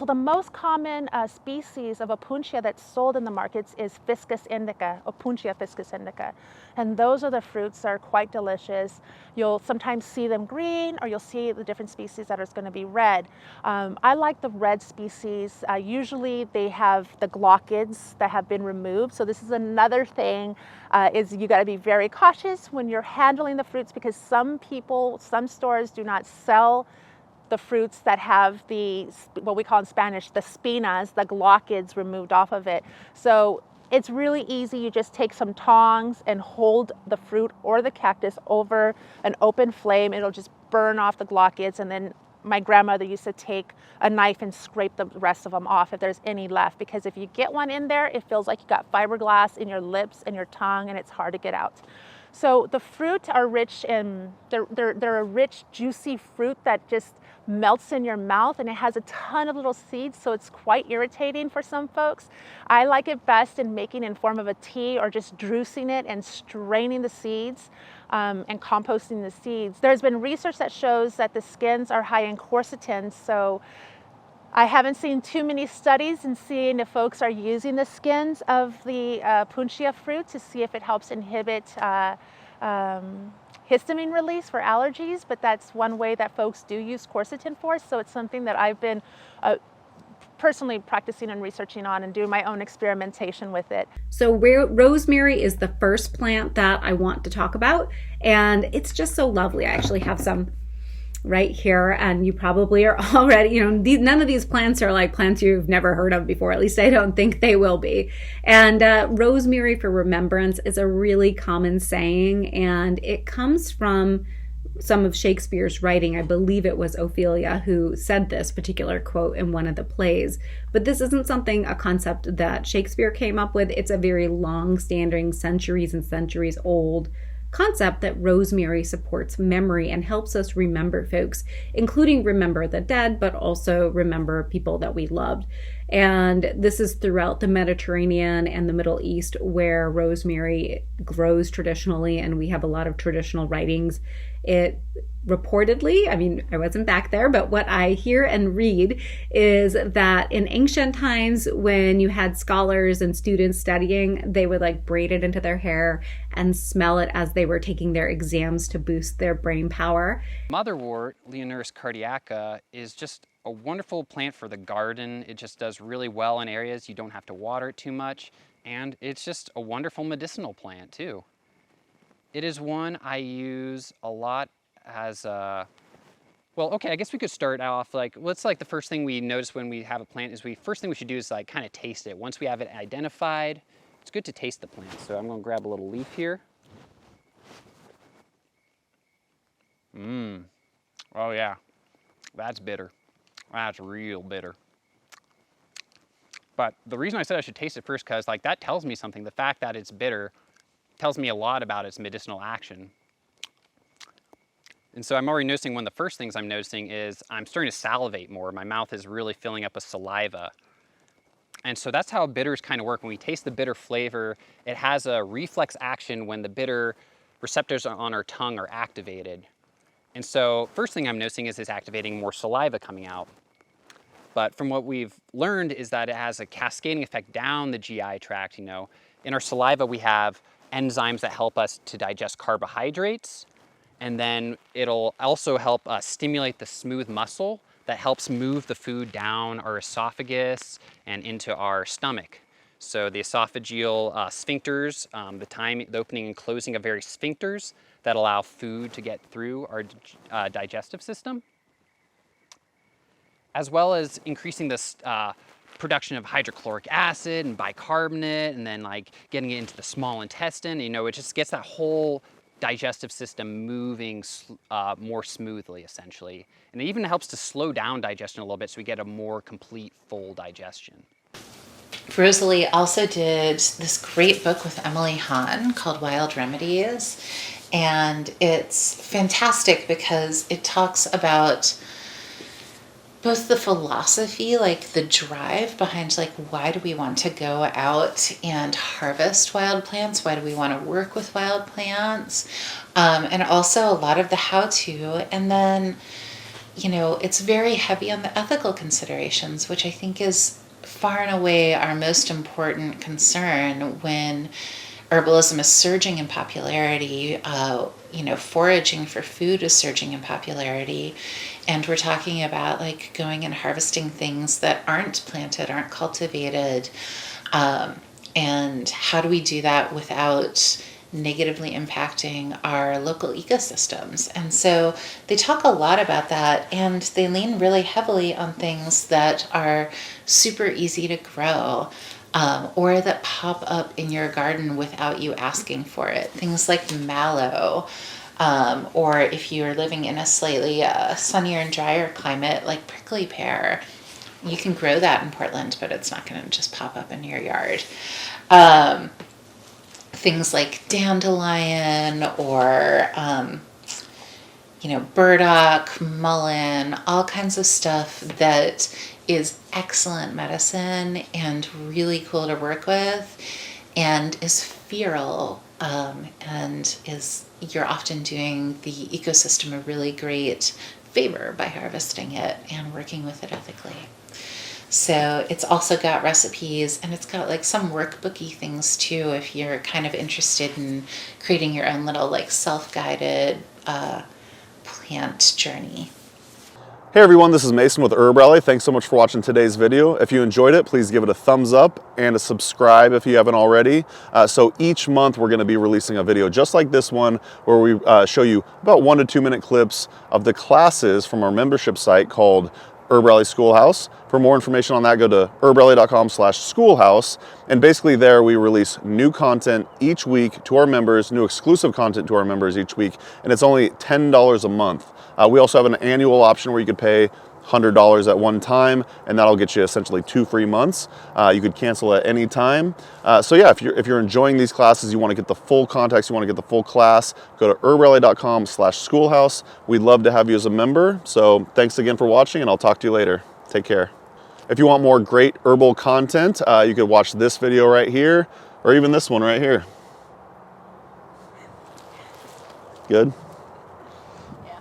So the most common species of Punctia that's sold in the markets is Fiscus indica, Punctia fiscus indica. And those are the fruits that are quite delicious. You'll sometimes see them green, or you'll see the different species that are going to be red. I like the red species. Usually they have the glochids that have been removed. So this is another thing, is you got to be very cautious when you're handling the fruits, because some stores do not sell the fruits that have the, what we call in Spanish, the spinas, the glochids removed off of it. So it's really easy. You just take some tongs and hold the fruit or the cactus over an open flame. It'll just burn off the glochids. And then my grandmother used to take a knife and scrape the rest of them off if there's any left, because if you get one in there, it feels like you got fiberglass in your lips and your tongue, and it's hard to get out. So the fruit are rich in, they're a rich, juicy fruit that just melts in your mouth, and it has a ton of little seeds, so it's quite irritating for some folks. I like it best in making in form of a tea, or just juicing it and straining the seeds and composting the seeds. There's been research that shows that the skins are high in quercetin, so I haven't seen too many studies in seeing if folks are using the skins of the Punctia fruit to see if it helps inhibit histamine release for allergies, but that's one way that folks do use quercetin for. So it's something that I've been personally practicing and researching on, and doing my own experimentation with it. So rosemary is the first plant that I want to talk about, and it's just so lovely. I actually have some right here, and you probably are already, none of these plants are like plants you've never heard of before. At least I don't think they will be. And rosemary for remembrance is a really common saying, and it comes from some of Shakespeare's writing. I believe it was Ophelia who said this particular quote in one of the plays. But this isn't a concept that Shakespeare came up with. It's a very long-standing, centuries and centuries old concept that rosemary supports memory and helps us remember folks, including remember the dead, but also remember people that we loved. And this is throughout the Mediterranean and the Middle East, where rosemary grows traditionally, and we have a lot of traditional writings. It reportedly, I wasn't back there, but what I hear and read is that in ancient times, when you had scholars and students studying, they would braid it into their hair and smell it as they were taking their exams to boost their brain power. Motherwort, Leonoris cardiaca, is just a wonderful plant for the garden. It just does really well in areas you don't have to water it too much, and it's just a wonderful medicinal plant too. It is one I use a lot as a, I guess we could start off the first thing we notice when we have a plant is first thing we should do is kind of taste it. Once we have it identified, it's good to taste the plant. So I'm going to grab a little leaf here. Oh yeah, that's bitter. That's real bitter. But the reason I said I should taste it first, because that tells me something. The fact that it's bitter tells me a lot about its medicinal action. And so I'm already noticing, one of the first things I'm noticing is I'm starting to salivate more. My mouth is really filling up with saliva. And so that's how bitters kind of work. When we taste the bitter flavor, it has a reflex action when the bitter receptors on our tongue are activated. And so first thing I'm noticing is it's activating more saliva coming out. But from what we've learned is that it has a cascading effect down the GI tract. In our saliva, we have enzymes that help us to digest carbohydrates. And then it'll also help stimulate the smooth muscle that helps move the food down our esophagus and into our stomach. So the esophageal sphincters, the opening and closing of various sphincters that allow food to get through our digestive system, as well as increasing this production of hydrochloric acid and bicarbonate, and then getting it into the small intestine. It just gets that whole digestive system moving more smoothly, essentially. And it even helps to slow down digestion a little bit, so we get a more complete, full digestion. Rosalee also did this great book with Emily Hahn called Wild Remedies, and it's fantastic because it talks about both the philosophy, the drive behind why do we want to go out and harvest wild plants? Why do we want to work with wild plants? And also a lot of the how-to. And then you know, it's very heavy on the ethical considerations, which I think is far and away our most important concern when herbalism is surging in popularity. You know, foraging for food is surging in popularity, and we're talking about like going and harvesting things that aren't planted, aren't cultivated, and how do we do that without negatively impacting our local ecosystems? And so they talk a lot about that, and they lean really heavily on things that are super easy to grow, or that pop up in your garden without you asking for it. Things like mallow, or if you're living in a slightly sunnier and drier climate like prickly pear, you can grow that in Portland, but it's not going to just pop up in your yard. Things like dandelion or, you know, burdock, mullein, all kinds of stuff that is excellent medicine and really cool to work with, and is feral, and you're often doing the ecosystem a really great favor by harvesting it and working with it ethically. So it's also got recipes, and it's got like some workbooky things too if you're kind of interested in creating your own little like self-guided plant journey. Hey everyone, this is Mason with HerbRally. Thanks so much for watching today's video. If you enjoyed it, please give it a thumbs up and a subscribe if you haven't already. So each month we're going to be releasing a video just like this one, where we show you about 1 to 2 minute clips of the classes from our membership site called HerbRally Schoolhouse. For more information on that, go to herbrally.com/schoolhouse. And basically there we release new content each week to our members, new exclusive content to our members each week, and it's only $10 a month. We also have an annual option where you could pay $100 at one time, and that'll get you essentially 2 free months. You could cancel at any time. So yeah, if you're enjoying these classes, you want to get the full context, you want to get the full class, go to herbrally.com/schoolhouse. We'd love to have you as a member. So thanks again for watching, and I'll talk to you later. Take care. If you want more great herbal content, you could watch this video right here, or even this one right here. Good.